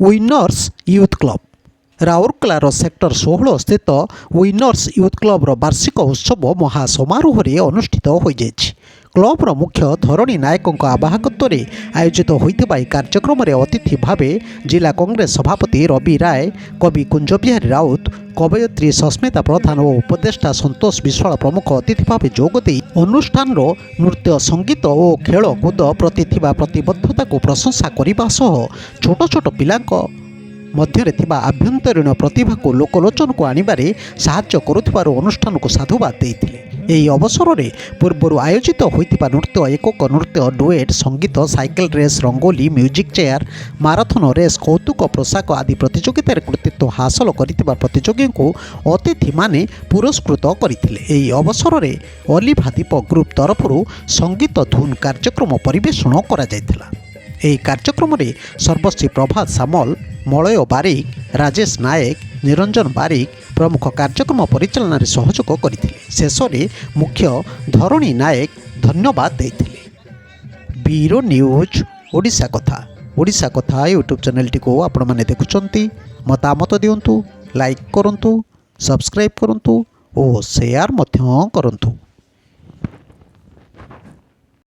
Winners youth club. ରାଉରକେଲାର sector 16 ସ୍ଥିତ winners youth କ୍ଲବ୍ର ବାର୍ଷିକ ଉତ୍ସବ ମହା ସମାରୋହରେ ଅନୁଷ୍ଠିତ ହୋଇଯାଇଛି। କ୍ଲବ୍ର ମୁଖ୍ୟ ଧରଣୀ ନାୟକଙ୍କ ଆବାହକତ୍ୱରେ ଆୟୋଜିତ ହୋଇଥିବା ଏହି କାର୍ଯ୍ୟକ୍ରମରେ ଅତିଥି ଭାବେ ଜିଲ୍ଲା କଂଗ୍ରେସ ସଭାପତି ରବି ରାୟ, କବି କୁଞ୍ଜବିହାରୀ ରାଉତ, କବୟିତ୍ରୀ ସସ୍ମିତା ପ୍ରଧାନ ଓ ଉପଦେଷ୍ଟା ସନ୍ତୋଷ ବିଶ୍ୱାଳ ପ୍ରମୁଖ ଅତିଥି ଭାବେ ଯୋଗଦେଇ ଅନୁଷ୍ଠାନର ନୃତ୍ୟ, ସଙ୍ଗୀତ ଓ ଖେଳକୁଦ ପ୍ରତି ଥିବା ପ୍ରତିବଦ୍ଧତାକୁ ପ୍ରଶଂସା କରିବା ସହ ଛୋଟ ଛୋଟ ପିଲାଙ୍କ ମଧ୍ୟରେ ଥିବା ଆଭ୍ୟନ୍ତରୀଣ ପ୍ରତିଭାକୁ ଲୋକଲୋଚନକୁ ଆଣିବାରେ ସାହାଯ୍ୟ କରୁଥିବାରୁ ଅନୁଷ୍ଠାନକୁ ସାଧୁବାଦ ଦେଇଥିଲେ। ଏହି ଅବସରରେ ପୂର୍ବରୁ ଆୟୋଜିତ ହୋଇଥିବା ନୃତ୍ୟ, ଏକକ ନୃତ୍ୟ, ଡୁଏଟ୍, ସଙ୍ଗୀତ, cycle race, rangoli, music chair, marathon race, କୌତୁକ ପୋଷାକ ଆଦି ପ୍ରତିଯୋଗିତାରେ କୃତିତ୍ୱ ହାସଲ କରିଥିବା ପ୍ରତିଯୋଗୀଙ୍କୁ ଅତିଥିମାନେ ପୁରସ୍କୃତ କରିଥିଲେ। ଏହି ଅବସରରେ ଅଲିଭା ଦୀପ ଗ୍ରୁପ୍ ତରଫରୁ ସଙ୍ଗୀତ ଧୁନ୍ କାର୍ଯ୍ୟକ୍ରମ ପରିବେଷଣ କରାଯାଇଥିଲା। ଏହି କାର୍ଯ୍ୟକ୍ରମରେ ସର୍ବଶ୍ରୀ ପ୍ରଭାତ ସାମଲ, ମଳୟ ବାରିକ, ରାଜେଶ ନାୟକ, ନିରଞ୍ଜନ ବାରିକ ପ୍ରମୁଖ କାର୍ଯ୍ୟକ୍ରମ ପରିଚାଳନାରେ ସହଯୋଗ କରିଥିଲେ। ଶେଷରେ ମୁଖ୍ୟ ଧରଣୀ ନାୟକ ଧନ୍ୟବାଦ ଦେଇଥିଲେ। ବ୍ୟୁରୋ ନ୍ୟୁଜ୍ ଓଡ଼ିଶା କଥା ୟୁଟ୍ୟୁବ୍ ଚ୍ୟାନେଲଟିକୁ ଆପଣମାନେ ଦେଖୁଛନ୍ତି। ମତାମତ ଦିଅନ୍ତୁ, ଲାଇକ୍ କରନ୍ତୁ, ସବସ୍କ୍ରାଇବ୍ କରନ୍ତୁ ଓ ସେୟାର ମଧ୍ୟ କରନ୍ତୁ।